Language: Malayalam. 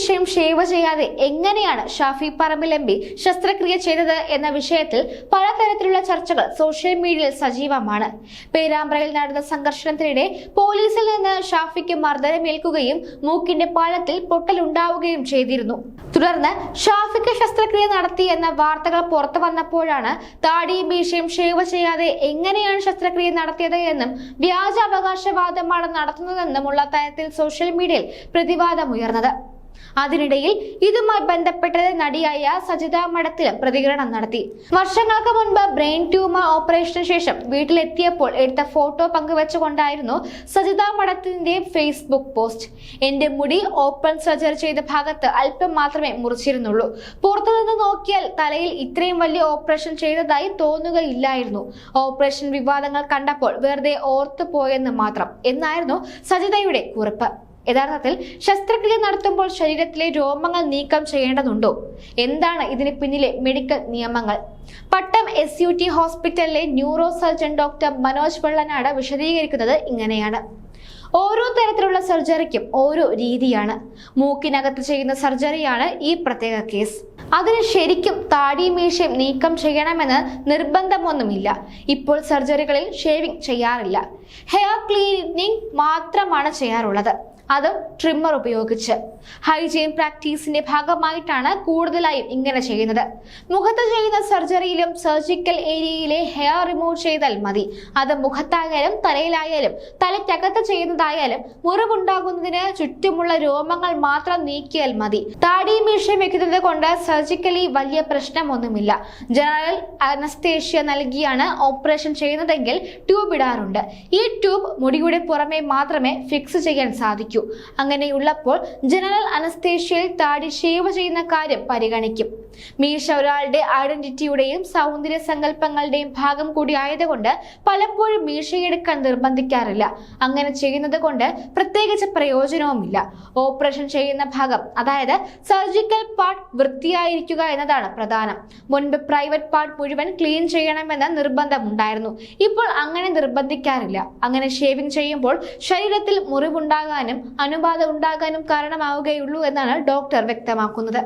മീശയും ഷേവ് ചെയ്യാതെ എങ്ങനെയാണ് ഷാഫി പറമ്പിൽ എം പി ശസ്ത്രക്രിയ ചെയ്തത് എന്ന വിഷയത്തിൽ പലതരത്തിലുള്ള ചർച്ചകൾ സോഷ്യൽ മീഡിയയിൽ സജീവമാണ്. പേരാമ്പ്രയിൽ നടന്ന സംഘർഷത്തിനിടെ പോലീസിൽ നിന്ന് ഷാഫിക്ക് മർദ്ദനമേൽക്കുകയും മൂക്കിന്റെ പാലത്തിൽ പൊട്ടലുണ്ടാവുകയും ചെയ്തിരുന്നു. തുടർന്ന് ഷാഫിക്ക് ശസ്ത്രക്രിയ നടത്തി എന്ന വാർത്തകൾ പുറത്തു വന്നപ്പോഴാണ് താടിയും മീശയും ഷേവ് ചെയ്യാതെ എങ്ങനെയാണ് ശസ്ത്രക്രിയ നടത്തിയത് എന്നും വ്യാജ അവകാശവാദമാണ് നടത്തുന്നതെന്നുമുള്ള തരത്തിൽ സോഷ്യൽ മീഡിയയിൽ പ്രതിവാദമുയർന്നത്. അതിനിടയിൽ ഇതുമായി ബന്ധപ്പെട്ട നടിയായ സജിത മഠത്തിലും പ്രതികരണം നടത്തി. വർഷങ്ങൾക്ക് മുൻപ് ബ്രെയിൻ ട്യൂമർ ഓപ്പറേഷന് ശേഷം വീട്ടിലെത്തിയപ്പോൾ എടുത്ത ഫോട്ടോ പങ്കുവെച്ചുകൊണ്ടായിരുന്നു സജിത മഠത്തിന്റെ ഫേസ്ബുക്ക് പോസ്റ്റ്. എന്റെ മുടി ഓപ്പൺ സർജറി ചെയ്ത ഭാഗത്ത് അല്പം മാത്രമേ മുറിച്ചിരുന്നുള്ളൂ. പുറത്തുനിന്ന് നോക്കിയാൽ തലയിൽ ഇത്രയും വലിയ ഓപ്പറേഷൻ ചെയ്തതായി തോന്നുകയില്ലായിരുന്നു. ഓപ്പറേഷൻ വിവാദങ്ങൾ കണ്ടപ്പോൾ വെറുതെ ഓർത്തു പോയെന്ന് മാത്രം എന്നായിരുന്നു സജിതയുടെ കുറിപ്പ്. യഥാർത്ഥത്തിൽ ശസ്ത്രക്രിയ നടത്തുമ്പോൾ ശരീരത്തിലെ രോമങ്ങൾ നീക്കം ചെയ്യേണ്ടതുണ്ടോ? എന്താണ് ഇതിന് പിന്നിലെ മെഡിക്കൽ നിയമങ്ങൾ? പട്ടം SUT ഹോസ്പിറ്റലിലെ neuro surgeon doctor Manoj Vellanad വിശദീകരിക്കുന്നത് ഇങ്ങനെയാണ്. ഓരോ തരത്തിലുള്ള സർജറിക്കും ഓരോ രീതിയാണ്. മൂക്കിനകത്ത് ചെയ്യുന്ന സർജറിയാണ് ഈ പ്രത്യേക കേസ്. അതിന് ശരിക്കും താടിയും മീശയും നീക്കം ചെയ്യണമെന്ന് നിർബന്ധമൊന്നുമില്ല. ഇപ്പോൾ സർജറികളിൽ ഷേവിംഗ് ചെയ്യാറില്ല. ഹെയർ ക്ലീനിങ് മാത്രമാണ് ചെയ്യാറുള്ളത്, അതും ട്രിമ്മർ ഉപയോഗിച്ച്. ഹൈജീൻ പ്രാക്ടീസിന്റെ ഭാഗമായിട്ടാണ് കൂടുതലായും ഇങ്ങനെ ചെയ്യുന്നത്. മുഖത്ത് ചെയ്യുന്ന സർജറിയിലും സർജിക്കൽ ഏരിയയിലെ ഹെയർ റിമൂവ് ചെയ്താൽ മതി. അത് മുഖത്തായാലും തലയിലായാലും തലയ്ക്കകത്ത് ചെയ്യുന്നതായാലും മുറിവുണ്ടാകുന്നതിന് ചുറ്റുമുള്ള രോമങ്ങൾ മാത്രം നീക്കിയാൽ മതി. താടിയും മീശയും വെക്കുന്നത് കൊണ്ട് സർജിക്കലി വലിയ പ്രശ്നമൊന്നുമില്ല. ജനറൽ അനസ്തേഷ്യ നൽകിയാണ് ഓപ്പറേഷൻ ചെയ്യുന്നതെങ്കിൽ ട്യൂബ് ഇടാറുണ്ട്. ഈ ട്യൂബ് മുടിയുടെ പുറമെ മാത്രമേ ഫിക്സ് ചെയ്യാൻ സാധിക്കൂ. അങ്ങനെയുള്ളപ്പോൾ ജനറൽ അനസ്തേഷ്യയിൽ താടി ഷേവ് ചെയ്യുന്ന കാര്യം പരിഗണിക്കും. മീശ ഒരാളുടെ ഐഡന്റിറ്റിയുടെയും സൗന്ദര്യ സങ്കല്പങ്ങളുടെയും ഭാഗം കൂടി ആയതുകൊണ്ട് പലപ്പോഴും മീശയെടുക്കാൻ നിർബന്ധിക്കാറില്ല. അങ്ങനെ ചെയ്യുന്നത് കൊണ്ട് പ്രത്യേകിച്ച് പ്രയോജനവുമില്ല. ഓപ്പറേഷൻ ചെയ്യുന്ന ഭാഗം, അതായത് സർജിക്കൽ പാർട്ട് വൃത്തിയായിരിക്കുക എന്നതാണ് പ്രധാനം. മുൻപ് പ്രൈവറ്റ് പാർട്ട് മുഴുവൻ ക്ലീൻ ചെയ്യണമെന്ന നിർബന്ധമുണ്ടായിരുന്നു. ഇപ്പോൾ അങ്ങനെ നിർബന്ധിക്കാറില്ല. അങ്ങനെ ഷേവിംഗ് ചെയ്യുമ്പോൾ ശരീരത്തിൽ മുറിവുണ്ടാകാനും അണുബാധ ഉണ്ടാകാനും കാരണമാവുകയുള്ളൂ എന്നാണ് ഡോക്ടർ വ്യക്തമാക്കുന്നത്.